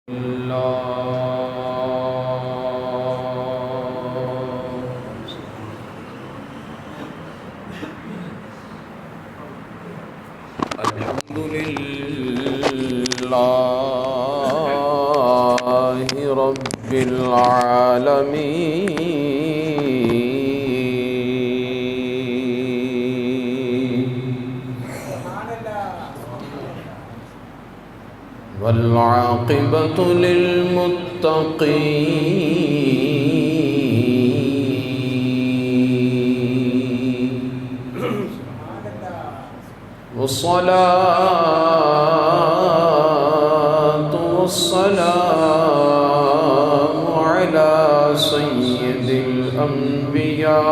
الحمد لله رب العالمين والعاقبة للمتقين والصلاة والسلام على سيد الأنبياء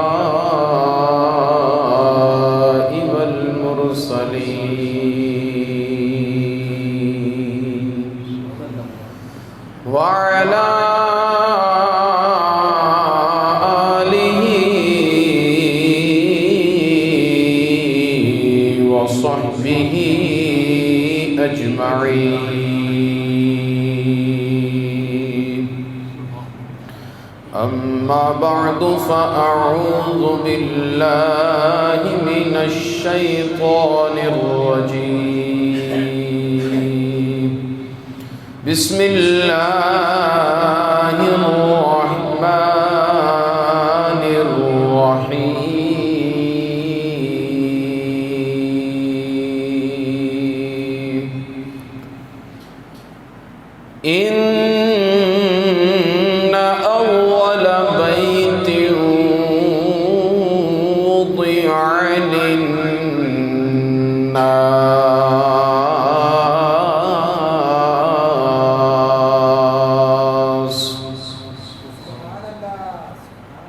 والمرسلين وعلى آله وصحبه أجمعين. أما بعد فأعوذ بالله من الشيطان الرجيم. بسم الله الرحمن الرحيم. إن أول بيت وضع للناس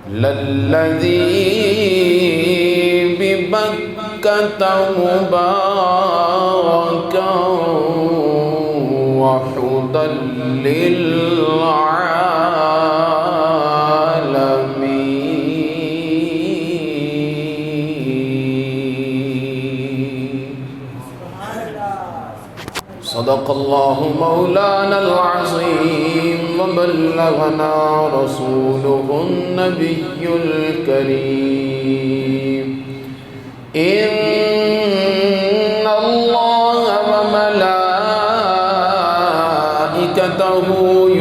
للذي ببكة مباركا وهدى للعالمين. صدق الله مولانا العظيم وبلغنا رسوله النبي الكريم. إن الله وملائكته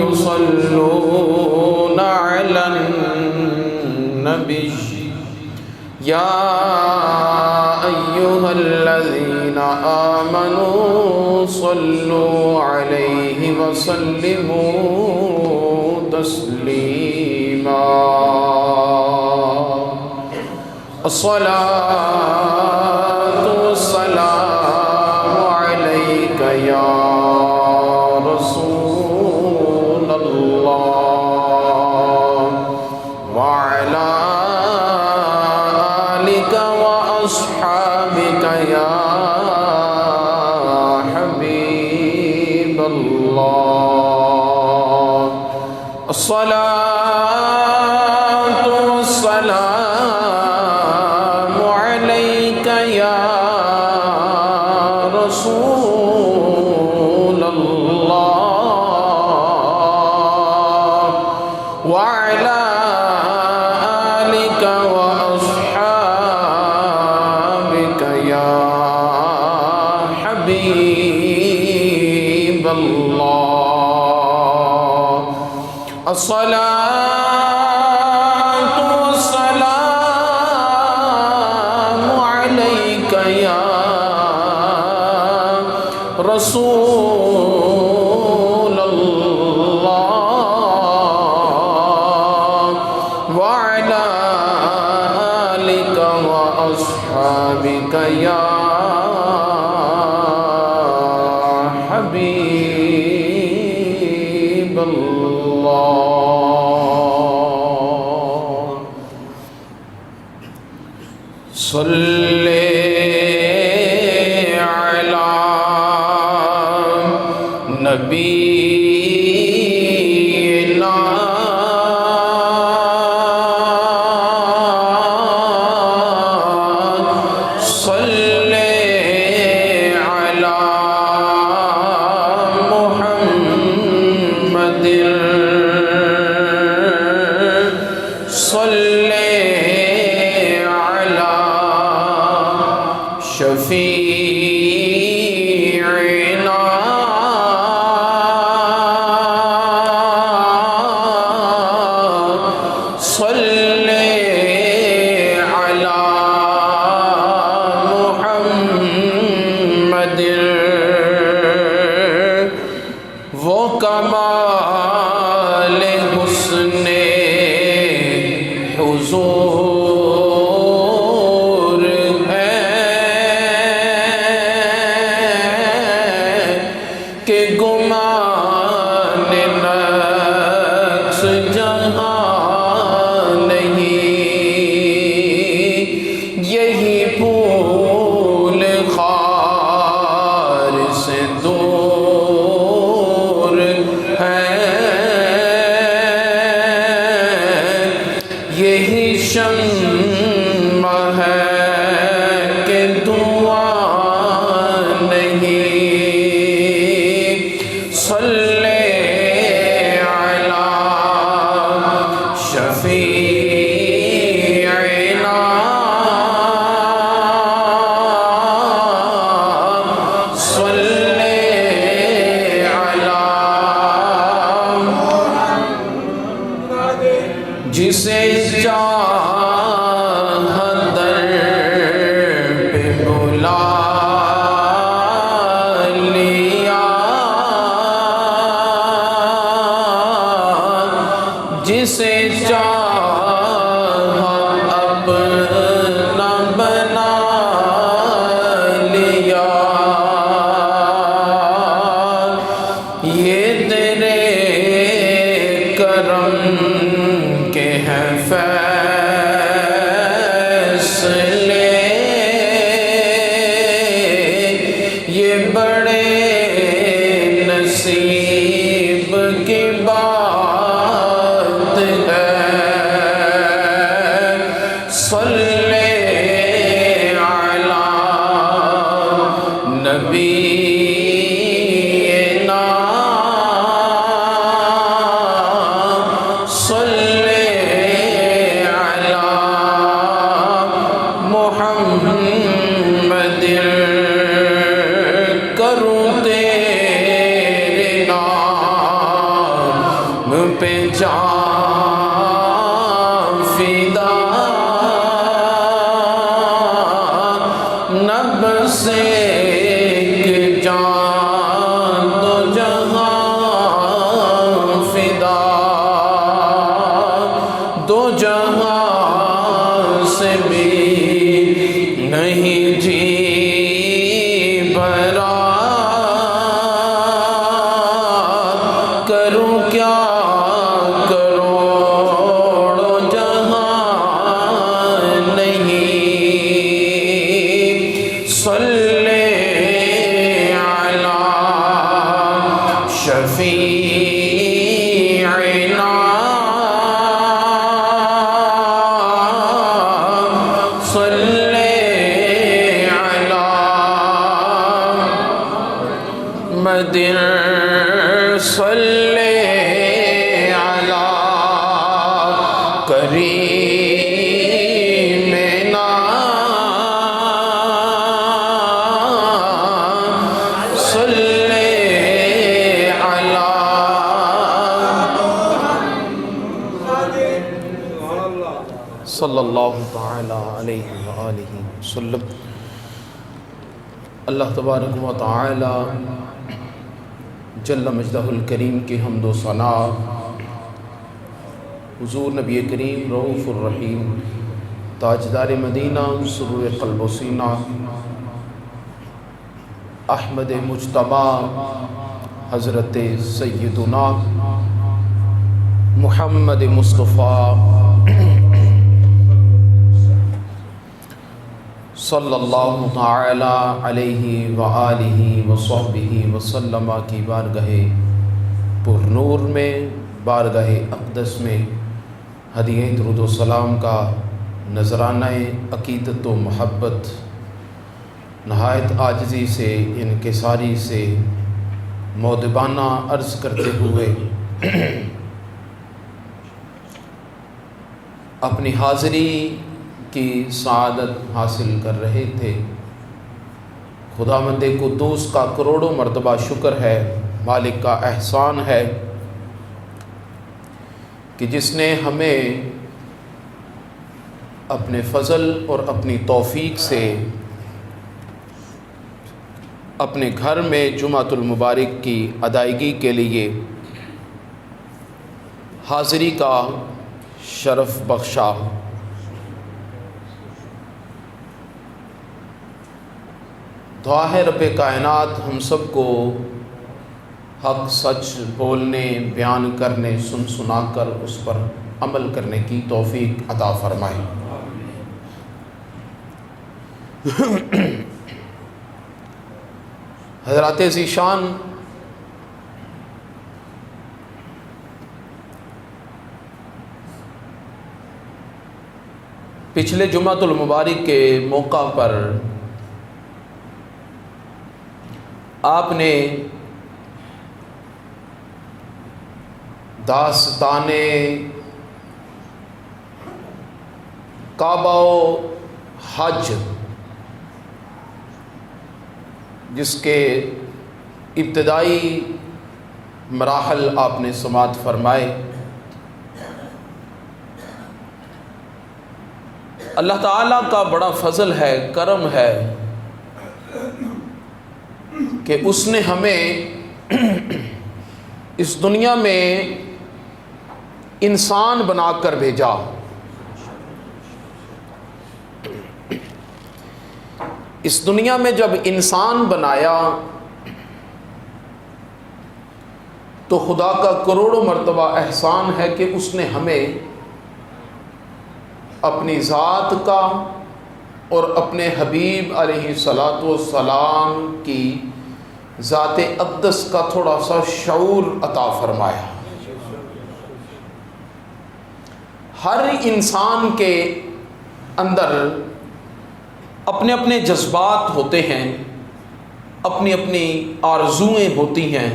يصلون على النبي يا أيها الذين آمنوا صلوا عليه وسلموا تسليما. الصلاة والسلام عليك يا رسول الله وعلى آلك وأصحابك يا حبيب الله. الصلاة والسلام عليك يا رسول الله وعلى آلك وأصحابك يا حبيب الله. الصلاة والسلام عليك يا رسول الله وعلى آلك وأصحابك يا حبيب الله. صل على نبينا صل على محمد کمال حسن حضور ہے کہ گمان نقص جہاں نہیں، یہی پھول خار سے دور ہے، یہی شمع ہے کہ دعا نہیں۔ صلی علی شفیعنا صلی علی جسے چاہ در پہ بلا لیا، جسے چاہ اپنا بنا لیا، یہ تیرے کرم کے ہیں فیصلے، یہ بڑے نصیب کی بات ہے۔ صلی علی نبینا صلی علی محمد، کروں تیرے نام پہ جان فدا، نفس ایک جان دو جہاں فدا، دو جہاں سے بھی نہیں جی بھرا، کروں کیا کروڑوں جہاں نہیں۔ صلی علی شفیعنا صلی علی مدن، صلی علی کریمنا صلی علی صلی اللہ تعالی علیہ وآلہ وسلم۔ اللہ تبارک و تعالی جل مجدہ الکریم کی حمد و ثنا حضور نبی کریم رؤوف الرحیم تاجدار مدینہ سرور قلب و سینہ احمد مجتبی حضرت سیدنا محمد مصطفیٰ صلی اللہ تعالی علیہ وآلہ وصحبہ وسلم کی بارگاہ پر نور میں، بارگاہ اقدس میں ہدیہ درود و سلام کا نذرانہ عقیدت و محبت نہایت عاجزی سے انکساری سے مؤدبانہ عرض کرتے ہوئے اپنی حاضری کی سعادت حاصل کر رہے تھے۔ خداوند قدوس کا کروڑوں مرتبہ شکر ہے، مالک کا احسان ہے کہ جس نے ہمیں اپنے فضل اور اپنی توفیق سے اپنے گھر میں جمعۃ المبارک کی ادائیگی کے لیے حاضری کا شرف بخشا۔ دعا ہے رب کائنات ہم سب کو حق سچ بولنے، بیان کرنے، سنا کر اس پر عمل کرنے کی توفیق عطا فرمائے۔ حضرات ذیشان، پچھلے جمعۃ المبارک کے موقع پر آپ نے داستان کعبہ و حج، جس کے ابتدائی مراحل آپ نے سماعت فرمائے۔ اللہ تعالیٰ کا بڑا فضل ہے، کرم ہے کہ اس نے ہمیں اس دنیا میں انسان بنا کر بھیجا۔ اس دنیا میں جب انسان بنایا تو خدا کا کروڑوں مرتبہ احسان ہے کہ اس نے ہمیں اپنی ذات کا اور اپنے حبیب علیہ الصلاۃ والسلام کی ذات اقدس کا تھوڑا سا شعور عطا فرمایا۔ ہر انسان کے اندر اپنے اپنے جذبات ہوتے ہیں، اپنی اپنی آرزوئیں ہوتی ہیں،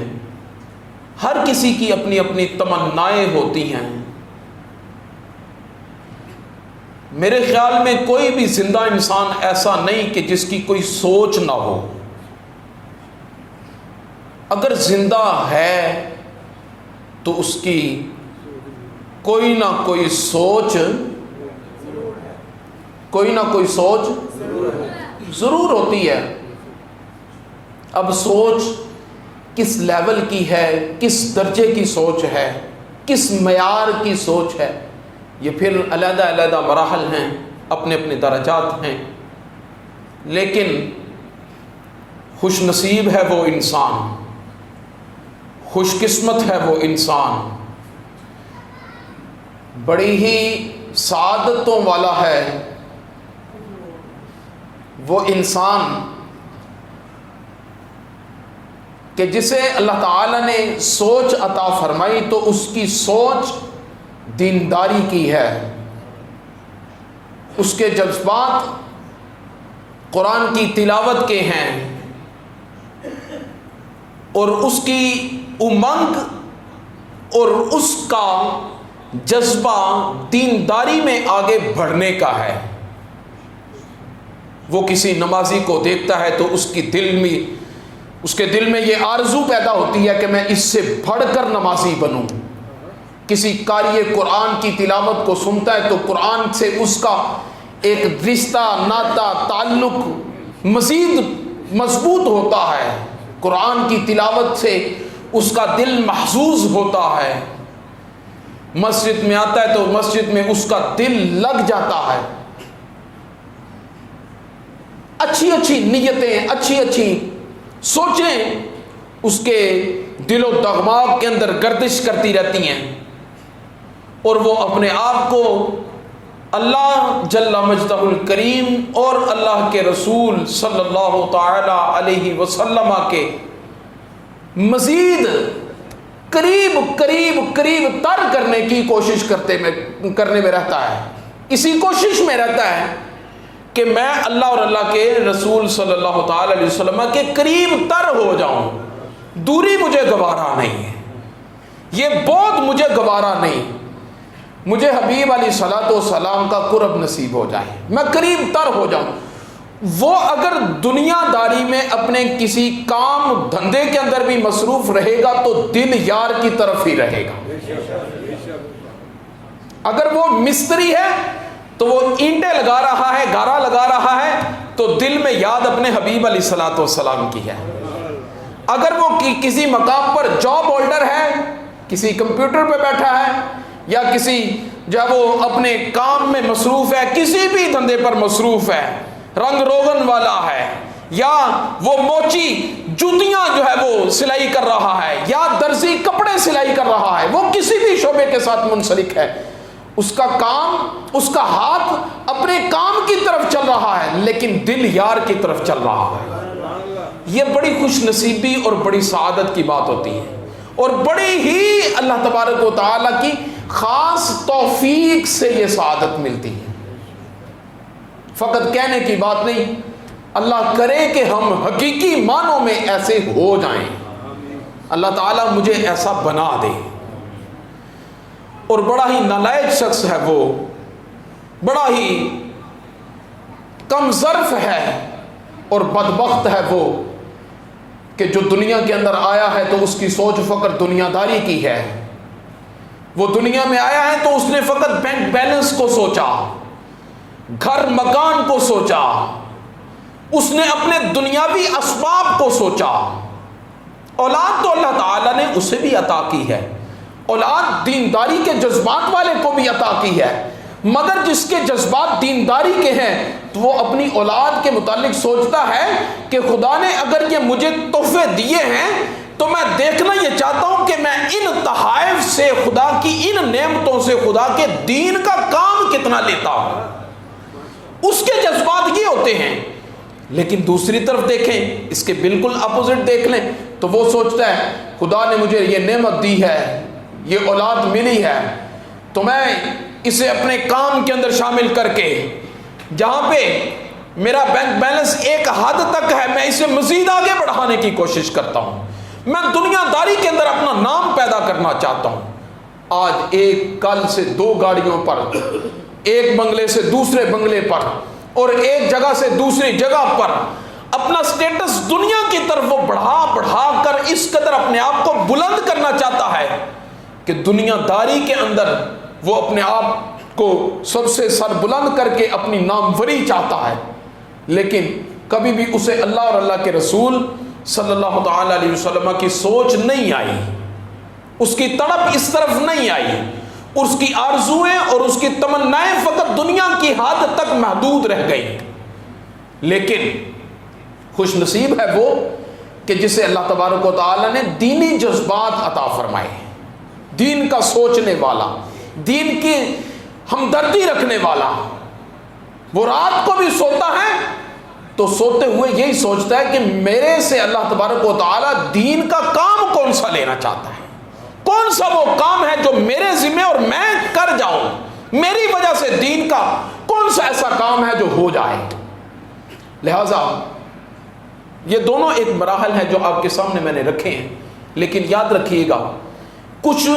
ہر کسی کی اپنی اپنی تمنائیں ہوتی ہیں۔ میرے خیال میں کوئی بھی زندہ انسان ایسا نہیں کہ جس کی کوئی سوچ نہ ہو۔ اگر زندہ ہے تو اس کی کوئی نہ کوئی سوچ ضرور ہوتی ہے۔ اب سوچ کس لیول کی ہے، کس درجے کی سوچ ہے، کس معیار کی سوچ ہے، یہ پھر علیحدہ علیحدہ مراحل ہیں، اپنے اپنے درجات ہیں۔ لیکن خوش نصیب ہے وہ انسان، خوش قسمت ہے وہ انسان، بڑی ہی سعادتوں والا ہے وہ انسان کہ جسے اللہ تعالیٰ نے سوچ عطا فرمائی تو اس کی سوچ دینداری کی ہے، اس کے جذبات قرآن کی تلاوت کے ہیں، اور اس کی امنگ اور اس کا جذبہ دینداری میں آگے بڑھنے کا ہے۔ وہ کسی نمازی کو دیکھتا ہے تو اس کے دل میں یہ آرزو پیدا ہوتی ہے کہ میں اس سے بڑھ کر نمازی بنوں۔ کسی قاری قرآن کی تلاوت کو سنتا ہے تو قرآن سے اس کا ایک رشتہ، ناطہ، تعلق مزید مضبوط ہوتا ہے۔ قرآن کی تلاوت سے اس کا دل محظوظ ہوتا ہے۔ مسجد میں آتا ہے تو مسجد میں اس کا دل لگ جاتا ہے۔ اچھی اچھی نیتیں، اچھی اچھی سوچیں اس کے دل و دماغ کے اندر گردش کرتی رہتی ہیں، اور وہ اپنے آپ کو اللہ جل مجدہ الکریم اور اللہ کے رسول صلی اللہ تعالی علیہ وسلم کے مزید قریب تر کرنے کی کوشش کرنے میں رہتا ہے۔ اسی کوشش میں رہتا ہے کہ میں اللہ اور اللہ کے رسول صلی اللہ تعالی علیہ وسلم کے قریب تر ہو جاؤں۔ دوری مجھے گوارا نہیں ہے، یہ بعد مجھے گوارا نہیں، مجھے حبیب علیہ الصلوۃ والسلام کا قرب نصیب ہو جائے، میں قریب تر ہو جاؤں۔ وہ اگر دنیا داری میں اپنے کسی کام دھندے کے اندر بھی مصروف رہے گا تو دل یار کی طرف ہی رہے گا۔ اگر وہ مستری ہے تو وہ اینٹیں لگا رہا ہے، گارا لگا رہا ہے تو دل میں یاد اپنے حبیب علیہ الصلوۃ والسلام کی ہے. اگر وہ کسی مقام پر جاب ہولڈر ہے، کسی کمپیوٹر پہ بیٹھا ہے، یا کسی جب وہ اپنے کام میں مصروف ہے، کسی بھی دھندے پر مصروف ہے، رنگ روغن والا ہے، یا وہ موچی جوتیاں جو ہے وہ سلائی کر رہا ہے، یا درزی کپڑے سلائی کر رہا ہے، وہ کسی بھی شعبے کے ساتھ منسلک ہے، اس کا کام، اس کا ہاتھ اپنے کام کی طرف چل رہا ہے لیکن دل یار کی طرف چل رہا ہے. یہ بڑی خوش نصیبی اور بڑی سعادت کی بات ہوتی ہے، اور بڑی ہی اللہ تبارک و تعالیٰ کی خاص توفیق سے یہ سعادت ملتی ہے. فقط کہنے کی بات نہیں، اللہ کرے کہ ہم حقیقی معنوں میں ایسے ہو جائیں. اللہ تعالیٰ مجھے ایسا بنا دے. اور بڑا ہی نالائق شخص ہے وہ، بڑا ہی کم ظرف ہے اور بدبخت ہے وہ کہ جو دنیا کے اندر آیا ہے تو اس کی سوچ فقط دنیا داری کی ہے. وہ دنیا میں آیا ہے تو اس نے فقط بینک بیلنس کو سوچا، گھر مکان کو سوچا، اس نے اپنے دنیاوی اسباب کو سوچا. اولاد تو اللہ تعالیٰ نے اسے بھی عطا کی ہے، اولاد دینداری کے جذبات والے کو بھی عطا کی ہے، مگر جس کے جذبات دینداری کے ہیں تو وہ اپنی اولاد کے متعلق سوچتا ہے کہ خدا نے اگر یہ مجھے تحفے دیے ہیں تو میں دیکھنا یہ چاہتا ہوں کہ میں ان تحائف سے، خدا کی ان نعمتوں سے خدا کے دین کا کام کتنا لیتا ہوں. اس کے جذبات یہ ہوتے ہیں. لیکن دوسری طرف دیکھیں، اس کے بالکل اپوزٹ دیکھ لیں تو وہ سوچتا ہے خدا نے مجھے یہ نعمت دی ہے، یہ اولاد ملی ہے، تو میں اسے اپنے کام کے اندر شامل کر کے، جہاں پہ میرا بینک بیلنس ایک حد تک ہے، میں اسے مزید آگے بڑھانے کی کوشش کرتا ہوں. میں دنیا داری کے اندر اپنا نام پیدا کرنا چاہتا ہوں. آج ایک کل سے 2 گاڑیوں پر، ایک بنگلے سے دوسرے بنگلے پر، اور ایک جگہ سے دوسری جگہ پر اپنا سٹیٹس دنیا کی طرف وہ بڑھا بڑھا کر اس قدر اپنے آپ کو بلند کرنا چاہتا ہے کہ دنیا داری کے اندر وہ اپنے آپ کو سب سے سر بلند کر کے اپنی ناموری چاہتا ہے. لیکن کبھی بھی اسے اللہ اور اللہ کے رسول صلی اللہ تعالی علیہ وسلم کی سوچ نہیں آئی، اس کی تڑپ اس طرف نہیں آئی، اس کی آرزویں اور اس کی تمنائیں فقط دنیا کی حد تک محدود رہ گئی. لیکن خوش نصیب ہے وہ کہ جسے اللہ تبارک و تعالی نے دینی جذبات عطا فرمائے، دین کا سوچنے والا، دین کی ہمدردی رکھنے والا. وہ رات کو بھی سوتا ہے تو سوتے ہوئے یہی سوچتا ہے کہ میرے سے اللہ تبارک و تعالی دین کا کام کون سا لینا چاہتا ہے، کون سا وہ کام ہے جو میرے ذمہ اور میں کر جاؤں، میری وجہ سے دین کا کون سا ایسا کام ہے جو ہو جائے. لہذا یہ دونوں ایک مراحل ہیں جو آپ کے سامنے میں نے رکھے ہیں. لیکن یاد رکھیے گا، کچھ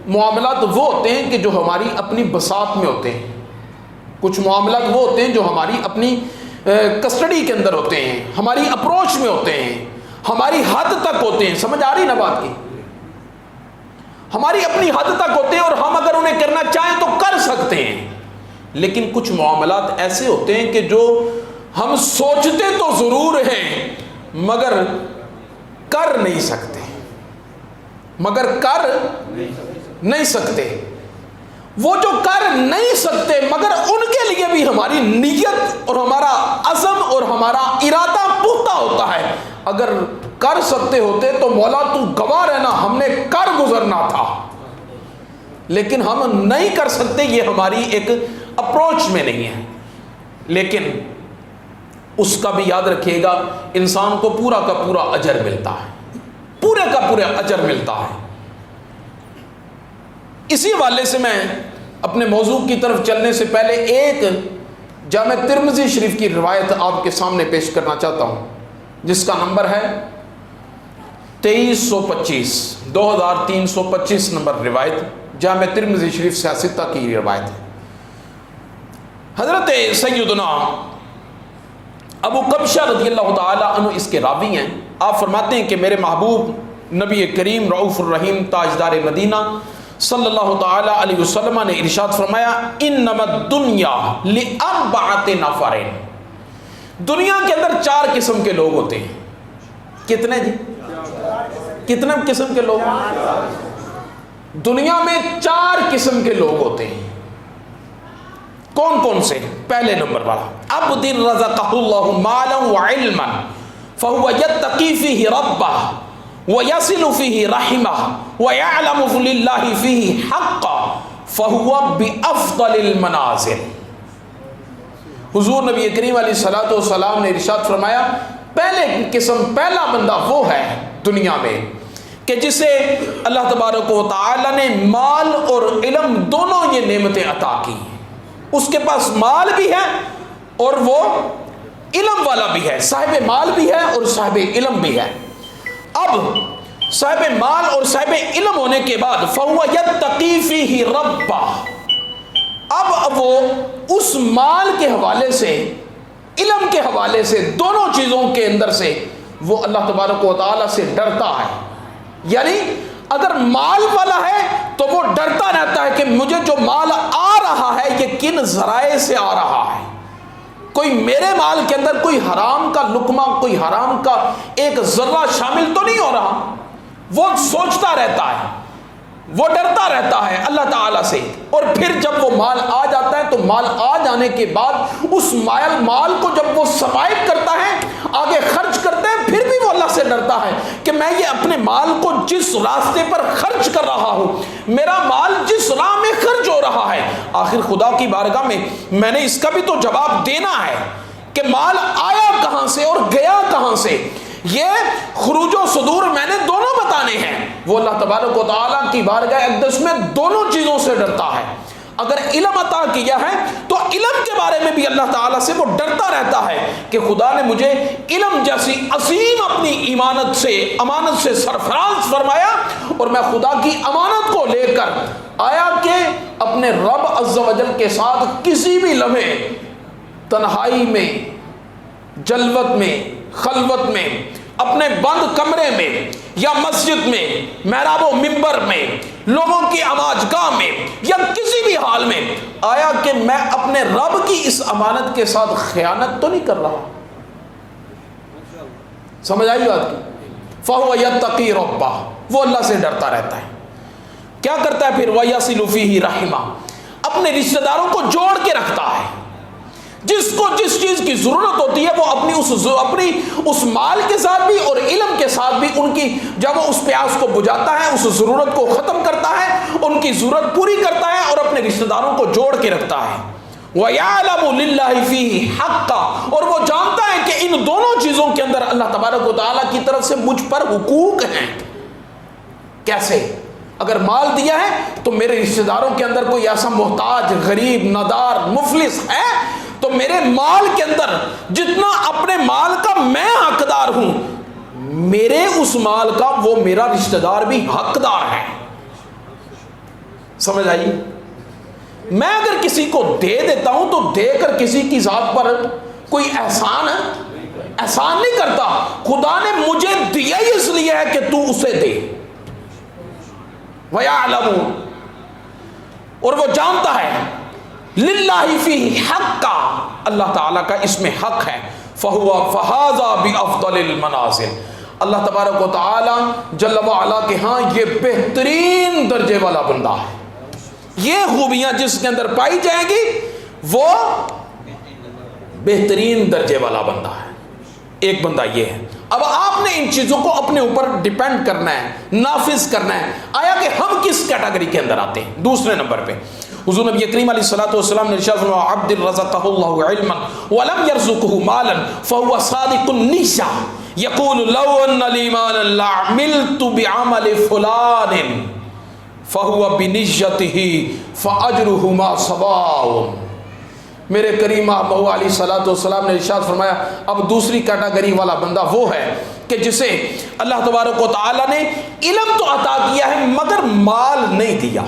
معاملات وہ ہوتے ہیں کہ جو ہماری اپنی بساط میں ہوتے ہیں، کچھ معاملات وہ ہوتے ہیں جو ہماری اپنی کسٹڈی کے اندر ہوتے ہیں، ہماری اپروچ میں ہوتے ہیں، ہماری حد تک ہوتے ہیں. سمجھ آ رہی نا بات کی؟ ہماری اپنی حد تک ہوتے ہیں اور ہم اگر انہیں کرنا چاہیں تو کر سکتے ہیں. لیکن کچھ معاملات ایسے ہوتے ہیں کہ جو ہم سوچتے تو ضرور ہیں مگر کر نہیں سکتے، وہ جو کر نہیں سکتے مگر ان کے لیے بھی ہماری نیت اور ہمارا عزم اور ہمارا ارادہ پختہ ہوتا ہے. اگر کر سکتے ہوتے تو مولا تو گواہ رہنا ہم نے کر گزرنا تھا، لیکن ہم نہیں کر سکتے، یہ ہماری ایک اپروچ میں نہیں ہے. لیکن اس کا بھی یاد رکھیے گا، انسان کو پورا کا پورا اجر ملتا ہے، پورے کا پورا اجر ملتا ہے. اسی حوالے سے میں اپنے موضوع کی طرف چلنے سے پہلے ایک جامع ترمذی شریف کی روایت آپ کے سامنے پیش کرنا چاہتا ہوں، جس کا نمبر ہے 2325، 2325 نمبر روایت، جامع ترمذی شریف سیاستہ کی روایت ہے. حضرت سیدنا ابو قبشہ رضی اللہ تعالی عنہ اس کے راوی ہیں. آپ فرماتے ہیں کہ میرے محبوب نبی کریم رؤوف الرحیم تاجدار مدینہ صلی اللہ تعالی علیہ وسلم نے ارشاد فرمایا، انما الدنیا لاربعۃ نفر، دنیا کے اندر 4 قسم کے لوگ ہوتے ہیں. کتنے جی؟ کتنے قسم کے لوگ؟ دنیا میں 4 قسم کے لوگ ہوتے ہیں. کون کون سے؟ پہلے نمبر والا عبد رزقہ اللہ مالا وعلما فهو يتقي فيه ربه ويصل فيه رحمه ويعلم لله فيه حقا فهو بأفضل المنازل. حضور نبی کریم علیہ الصلوۃ والسلام نے ارشاد فرمایا پہلا بندہ وہ ہے دنیا میں کہ جسے اللہ تبارک و تعالی نے مال اور علم دونوں یہ نعمتیں عطا کی. اس کے پاس مال بھی ہے اور وہ علم والا بھی ہے، صاحب مال بھی ہے اور صاحب علم بھی ہے. اب صاحب مال اور صاحب علم ہونے کے بعد فَهُوَ يَتَّقِي فِيهِ رَبَّهُ، اب وہ اس مال کے حوالے سے، علم کے حوالے سے، دونوں چیزوں کے اندر سے وہ اللہ تبارک و تعالی سے ڈرتا ہے. یعنی اگر مال والا ہے تو وہ ڈرتا رہتا ہے کہ مجھے جو مال آ رہا ہے یہ کن ذرائع سے آ رہا ہے، کوئی میرے مال کے اندر کوئی حرام کا لقمہ، کوئی حرام کا ایک ذرہ شامل تو نہیں ہو رہا. وہ سوچتا رہتا ہے، وہ ڈرتا رہتا ہے اللہ تعالیٰ سے. اور پھر جب وہ مال آ جاتا ہے تو مال آ جانے کے بعد اس مال کو جب وہ سمائب کرتا ہے، آگے خرچ کرتا ہے، پھر بھی وہ اللہ سے ڈرتا ہے کہ میں یہ اپنے مال کو جس راستے پر خرچ کر رہا ہوں، میرا مال جس راہ میں خرچ ہو رہا ہے، آخر خدا کی بارگاہ میں نے اس کا بھی تو جواب دینا ہے کہ مال آیا کہاں سے اور گیا کہاں سے. یہ خروج و صدور میں نے دونوں بتانے ہیں. وہ اللہ تبارک و تعالیٰ کی بارگاہ اقدس میں دونوں چیزوں سے ڈرتا ہے. اگر علم عطا کیا ہے تو علم کے بارے میں بھی اللہ تعالیٰ سے وہ ڈرتا رہتا ہے کہ خدا نے مجھے علم جیسی عظیم اپنی امانت سے سرفراز فرمایا اور میں خدا کی امانت کو لے کر آیا کہ اپنے رب عز و جل کے ساتھ کسی بھی لمحے، تنہائی میں، جلوت میں، خلوت میں، اپنے بند کمرے میں یا مسجد میں، محراب و منبر میں، لوگوں کی آماج گاہ میں یا کسی بھی حال میں آیا کہ میں اپنے رب کی اس امانت کے ساتھ خیانت تو نہیں کر رہا. سمجھ آئی بات کی؟ فَهُوَ يَتَّقِي رَبَّهُ، وہ اللہ سے ڈرتا رہتا ہے. کیا کرتا ہے پھر؟ وَيَصِلُ فِيهِ رَحِمَهُ، اپنے رشتہ داروں کو جوڑ کے رکھتا ہے. جس کو جس چیز کی ضرورت ہوتی ہے وہ اپنی اس مال کے ساتھ بھی اور علم کے ساتھ بھی ان کی، جب وہ اس پیاس کو بجھاتا ہے، اس ضرورت کو ختم کرتا ہے، ان کی ضرورت پوری کرتا ہے اور اپنے رشتہ داروں کو جوڑ کے رکھتا ہے. وَيَعْلَمُ لِلَّهِ فِيهِ حَقًّا، اور وہ جانتا ہے کہ ان دونوں چیزوں کے اندر اللہ تبارک و تعالیٰ کی طرف سے مجھ پر حقوق ہیں. کیسے؟ اگر مال دیا ہے تو میرے رشتہ داروں کے اندر کوئی ایسا محتاج، غریب، نادار، مفلس ہے تو میرے مال کے اندر جتنا اپنے مال کا میں حقدار ہوں، میرے اس مال کا وہ میرا رشتہ دار بھی حقدار ہے. سمجھ آئی؟ میں اگر کسی کو دے دیتا ہوں تو دے کر کسی کی ذات پر کوئی احسان نہیں کرتا. خدا نے مجھے دیا ہی اس لیے ہے کہ تو اسے دے. وَيَعْلَمُ، اور وہ جانتا ہے للہ فیہ حقا، اللہ تعالیٰ کا اس میں حق ہے. فہذا بافضل المنازل، اللہ تبارک و تعالیٰ جل وعلا کے ہاں یہ بہترین درجے والا بندہ ہے. یہ خوبیاں جس کے اندر پائی جائیں گی وہ بہترین درجے والا بندہ ہے. ایک بندہ یہ ہے. اب آپ نے ان چیزوں کو اپنے اوپر ڈیپینڈ کرنا ہے، نافذ کرنا ہے. آیا کہ ہم کس کیٹیگری کے اندر آتے ہیں؟ دوسرے نمبر پہ حضور نبی کریم علیہ الصلوۃ والسلام نے ارشاد فرمایا عبد رزقہ اللہ علما ولم يرزقه مالا فهو صادق النیہ یقول لو ان لی مالا لعملت بعمل فلان فهو بنیته فاجرهما سواء. میرے کریم آبا علیہ الصلوۃ والسلام نے ارشاد فرمایا اب دوسری کیٹیگری والا بندہ وہ ہے کہ جسے اللہ تبارک و تعالی نے علم تو عطا کیا ہے مگر مال نہیں دیا.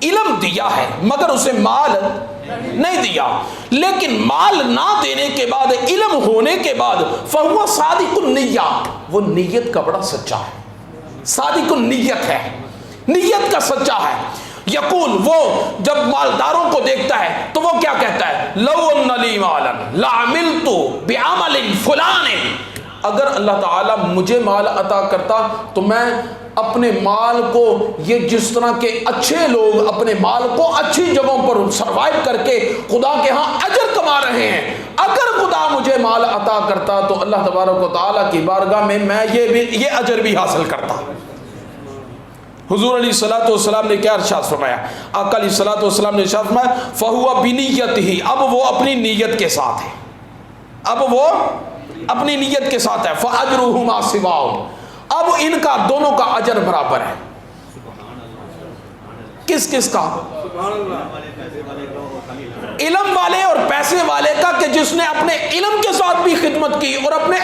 علم دیا ہے مگر اسے مال نہیں دیا، لیکن مال نہ دینے کے بعد، علم ہونے کے بعد فہو صادق النیہ، وہ نیت کا بڑا سچا ہے. صادق النیت ہے، نیت کا سچا ہے. یقول، وہ جب مالداروں کو دیکھتا ہے تو وہ کیا کہتا ہے؟ لو ان لی مالا لعملت بعمل فلان، اگر اللہ تعالیٰ مجھے مال عطا کرتا تو میں اپنے مال کو، یہ جس طرح کے اچھے لوگ اپنے مال کو اچھی جگہوں پر سروائیو کر کے خدا کے ہاں اجر کما رہے ہیں، اگر خدا مجھے مال عطا کرتا تو اللہ تبارک و تعالیٰ کی بارگاہ میں یہ اجر بھی حاصل کرتا۔ حضور علیہ الصلوۃ والسلام نے کیا ارشاد فرمایا؟ آقا علیہ الصلوۃ والسلام نے ارشاد فرمایا فَهُوَ بِنِيَّتِهِ، اب وہ اپنی نیت کے ساتھ ہے، اب وہ اپنی نیت کے ساتھ ہے۔ فَأَجْرُهُ مَا سِوَاهُ، اب ان کا دونوں کا اجر برابر ہے۔ کس کا؟ علم والے اور پیسے والے کا، کہ جس نے اپنے علم کے ساتھ بھی خدمت کی اور اپنے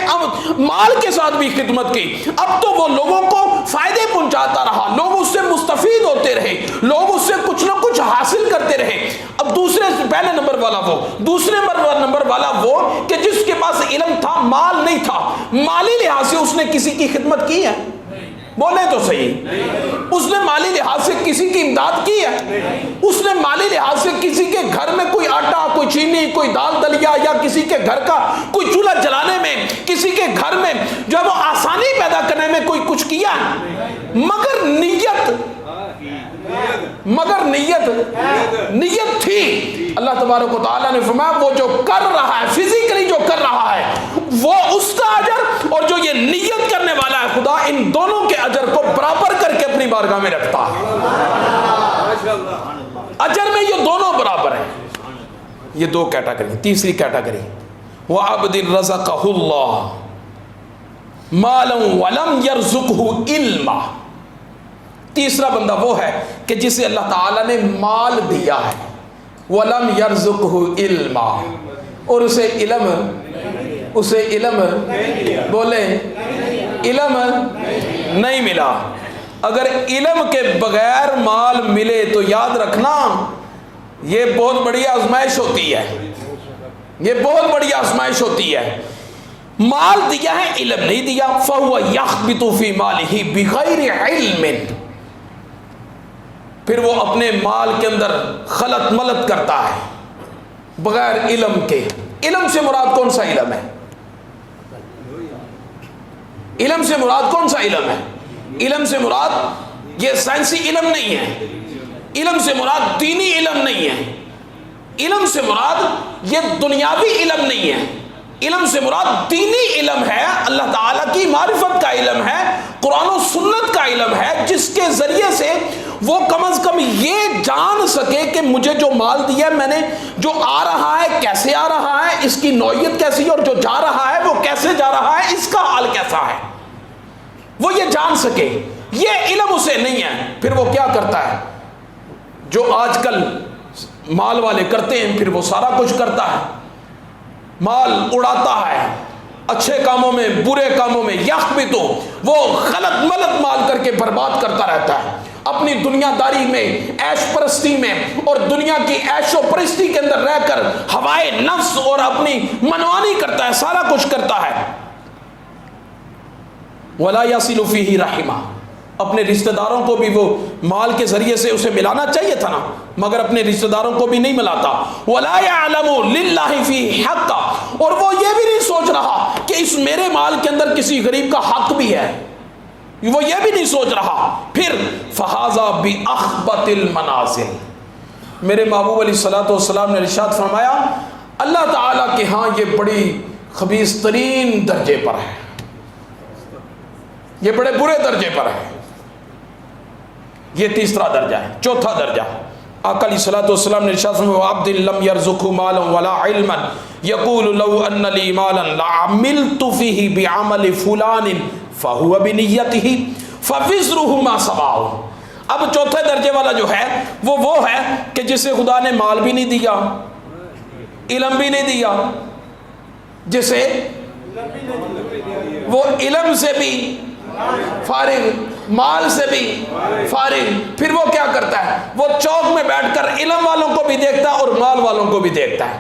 مال کے ساتھ بھی خدمت کی، اب تو وہ لوگوں کو فائدے پہنچاتا رہا، لوگ اس سے مستفید ہوتے رہے، لوگ اس سے کچھ نہ کچھ حاصل کرتے رہے۔ اب پہلے نمبر والا وہ، دوسرے نمبر والا وہ کہ جس کے پاس علم تھا، مال نہیں تھا، مالی لحاظ سے اس نے کسی کی خدمت کی ہے؟ بولے تو صحیح، اس نے مالی لحاظ سے کسی کی امداد کی ہے؟ اس نے مالی لحاظ سے کسی کے گھر میں کوئی آٹا، کوئی چینی، کوئی دال دلیا، یا کسی کے گھر کا کوئی چولہا جلانے میں، کسی کے گھر میں جو وہ آسانی پیدا کرنے میں کوئی کچھ کیا؟ مگر نیت تھی۔ اللہ تبارک و تعالیٰ نے فرمایا وہ جو کر رہا ہے، فزیکلی جو کر رہا ہے وہ اس کا اجر، اور جو یہ نیت کرنے والا ہے خدا ان دونوں کے اجر کو برابر کر کے اپنی بارگاہ میں رکھتا ہے۔ اجر میں یہ دونوں برابر ہیں۔ یہ دو کیٹیگری۔ تیسری کیٹیگری وَعَبْدٍ رَزَقَهُ اللَّهُ مَالًا وَلَمْ يَرْزُقْهُ عِلْمًا، تیسرا بندہ وہ ہے کہ جسے اللہ تعالیٰ نے مال دیا ہے، وَلَمْ يَرْزُقْهُ عِلْمًا، اور اسے علم بولے علم نہیں ملا۔ اگر علم کے بغیر مال ملے تو یاد رکھنا یہ بہت بڑی آزمائش ہوتی ہے، یہ بہت بڑی آزمائش ہوتی ہے۔ مال دیا ہے، علم نہیں دیا، فَهُوَ يَخْبِطُ فِي مَالِهِ بِغَيْرِ عِلْمٍ، پھر وہ اپنے مال کے اندر خلط ملط کرتا ہے بغیر علم کے۔ علم سے مراد کون سا علم ہے؟ علم سے مراد کون سا علم ہے؟ علم سے مراد یہ سائنسی علم نہیں ہے، علم سے مراد دینی علم نہیں ہے، علم سے مراد یہ دنیاوی علم نہیں ہے، علم سے مراد دینی علم ہے، اللہ تعالیٰ کی معرفت کا علم ہے، قرآن و سنت کا علم ہے، جس کے ذریعے سے وہ کم از کم یہ جان سکے کہ مجھے جو مال دیا میں نے، جو آ رہا ہے کیسے آ رہا ہے، اس کی نوعیت کیسی ہے، اور جو جا رہا ہے وہ کیسے جا رہا ہے، اس کا حال کیسا ہے، وہ یہ جان سکے۔ یہ علم اسے نہیں ہے۔ پھر وہ کیا کرتا ہے؟ جو آج کل مال والے کرتے ہیں، پھر وہ سارا کچھ کرتا ہے، مال اڑاتا ہے، اچھے کاموں میں برے کاموں میں، یخبطو، وہ غلط ملط مال کر کے برباد کرتا رہتا ہے، اپنی دنیا داری میں، عیش پرستی میں، اور دنیا کی عیش و پرستی کے اندر رہ کر ہوائے نفس اور اپنی منمانی کرتا ہے، سارا کچھ کرتا ہے۔ وَلَا يَصِلُ فِيهِ رَحِمًا، اپنے رشتہ داروں کو بھی وہ مال کے ذریعے سے اسے ملانا چاہیے تھا نا، مگر اپنے رشتہ داروں کو بھی نہیں ملاتا۔ وَلَا يَعْلَمُ لِلَّهِ فِيهِ حَقًّا، اور وہ یہ بھی نہیں سوچ رہا کہ اس میرے مال کے اندر کسی غریب کا حق بھی ہے، وہ یہ بھی نہیں سوچ رہا۔ پھر فَهَذَا بِأَخْبَثِ الْمَنَازِلِ، میرے محبوب علیہ الصلوۃ والسلام نے ارشاد فرمایا اللہ تعالیٰ کے ہاں یہ بڑی خبیث ترین درجے پر ہے، یہ بڑے برے درجے پر ہے۔ یہ تیسرا درجہ ہے۔ چوتھا درجہ آقا علیہ الصلوۃ والسلام نے ارشاد فرمایا وَعَبْدٍ لَمْ يَرْزُقْهُ مَالًا وَلَا عِلْمًا يَقُولُ لَوْ أَنَّ لِي مَالًا لَعَمِلْتُ فِيهِ بِعَمَلِ فُلَانٍ فَهُوَ بِنِيَّتِهِ فَوِزْرُهُ مَا سَوَاهُ۔ اب چوتھے درجے والا جو ہے وہ ہے کہ جسے خدا نے مال بھی نہیں دیا، علم بھی نہیں دیا، جسے وہ علم سے بھی فارغ، مال سے بھی فارغ، پھر وہ کیا کرتا ہے؟ وہ چوک میں بیٹھ کر علم والوں کو بھی دیکھتا ہے اور مال والوں کو بھی دیکھتا ہے۔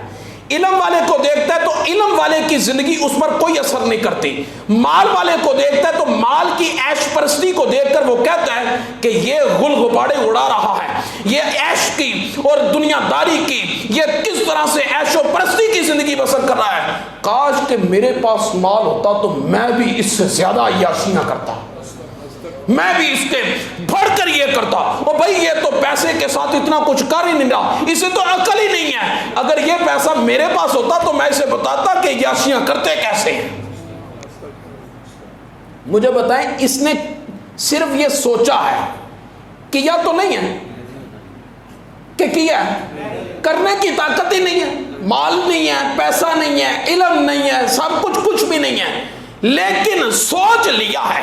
علم والے کو دیکھتا ہے تو علم والے کی زندگی اس پر کوئی اثر نہیں کرتی. مال والے کو دیکھتا ہے تو مال کی عیش پرستی کو دیکھ کر وہ کہتا ہے کہ یہ غل غبارے اڑا رہا ہے, یہ عیش کی اور دنیا داری کی, یہ کس طرح سے عیش و پرستی کی زندگی بسر کر رہا ہے. کاش کہ میرے پاس مال ہوتا تو میں بھی اس سے زیادہ عیاشیاں کرتا, میں بھی اس کے بڑھ کر یہ کرتا. اور بھائی یہ تو پیسے کے ساتھ اتنا کچھ کر ہی نہیں رہا, اسے تو عقل ہی نہیں ہے. اگر یہ پیسہ میرے پاس ہوتا تو میں اسے بتاتا کہ عیاشیاں کرتے کیسے ہیں. مجھے بتائیں اس نے صرف یہ سوچا ہے, کیا تو نہیں ہے, کہ کیا ہے, کرنے کی طاقت ہی نہیں ہے, مال نہیں ہے, پیسہ نہیں ہے, علم نہیں ہے, سب کچھ بھی نہیں ہے, لیکن سوچ لیا ہے.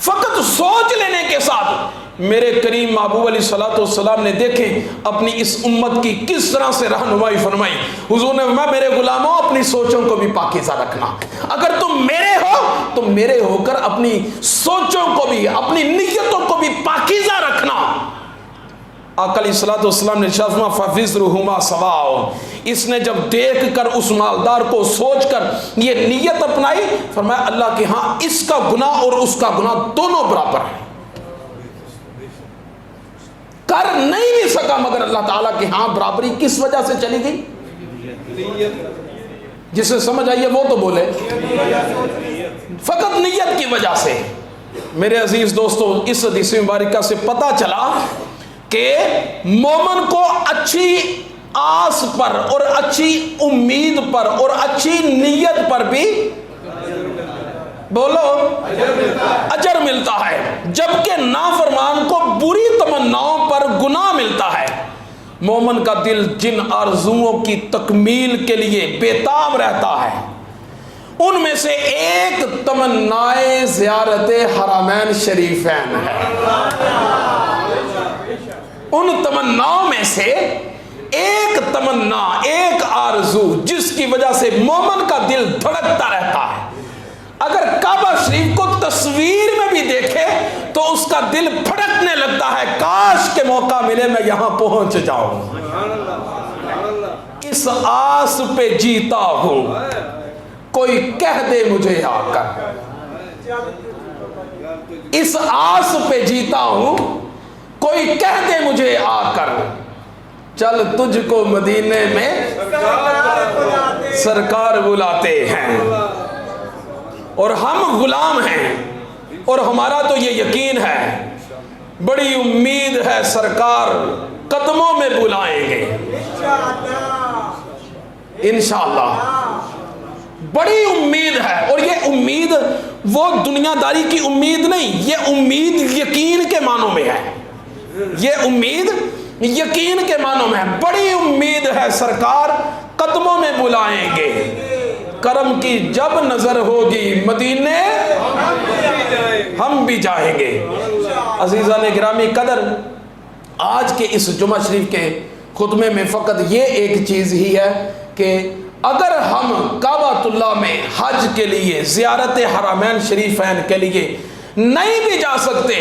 فقط سوچ لینے کے ساتھ میرے کریم محبوب علیہ الصلوۃ والسلام نے دیکھیں اپنی اس امت کی کس طرح سے رہنمائی فرمائی. حضور نے فرمایا میرے غلاموں اپنی سوچوں کو بھی پاکیزہ رکھنا. اگر تم میرے ہو تو میرے ہو کر اپنی سوچوں کو بھی, اپنی نیتوں کو بھی پاکیزہ رکھنا. آقا علیہ الصلوۃ والسلام نے ارشاد فرمایا فَفِزْرُهُمَا سَوَاءٌ. اس نے جب دیکھ کر اس مالدار کو سوچ کر یہ نیت اپنائی, فرمایا اللہ کے ہاں اس کا گناہ اور اس کا گناہ دونوں برابر ہیں. کر نہیں بھی سکا مگر اللہ تعالیٰ کے ہاں برابری کس وجہ سے چلی گئی؟ جسے سمجھ آئیے وہ تو بولے. فقط نیت کی وجہ سے. میرے عزیز دوستو اس حدیث مبارکہ سے پتہ چلا کہ مومن کو اچھی آس پر اور اچھی امید پر اور اچھی نیت پر بھی بولو اجر ملتا ہے, جبکہ نافرمان کو بری تمناؤں پر گناہ ملتا ہے. مومن کا دل جن آرزوؤں کی تکمیل کے لیے بےتاب رہتا ہے ان میں سے ایک تمنائے زیارت حرمین شریفین ہے. ان تمناؤں میں سے ایک تمنا, ایک آرزو جس کی وجہ سے مومن کا دل دھڑکتا رہتا ہے. اگر کعبہ شریف کو تصویر میں بھی دیکھے تو اس کا دل پھڑکنے لگتا ہے, کاش کے موقع ملے میں یہاں پہنچ جاؤں. اس آس پہ جیتا ہوں, کوئی کہہ دے مجھے آ کر. اس آس پہ جیتا ہوں, کوئی کہہ دے مجھے آ کر, چل تجھ کو مدینے میں سرکار بلاتے ہیں. اور ہم غلام ہیں اور ہمارا تو یہ یقین ہے, بڑی امید ہے سرکار قدموں میں بلائیں گے انشاءاللہ. بڑی امید ہے, اور یہ امید وہ دنیا داری کی امید نہیں, یہ امید یقین کے معنوں میں ہے. یہ امید یقین کے معنوں میں ہے. بڑی امید ہے سرکار قدموں میں بلائیں گے, کرم کی جب نظر ہوگی مدینے ہم بھی جائیں گے. عزیزان گرامی قدر, آج کے اس جمعہ شریف کے خطبے میں فقط یہ ایک چیز ہی ہے کہ اگر ہم کعبۃ اللہ میں حج کے لیے, زیارت حرمین شریفین کے لیے نہیں بھی جا سکتے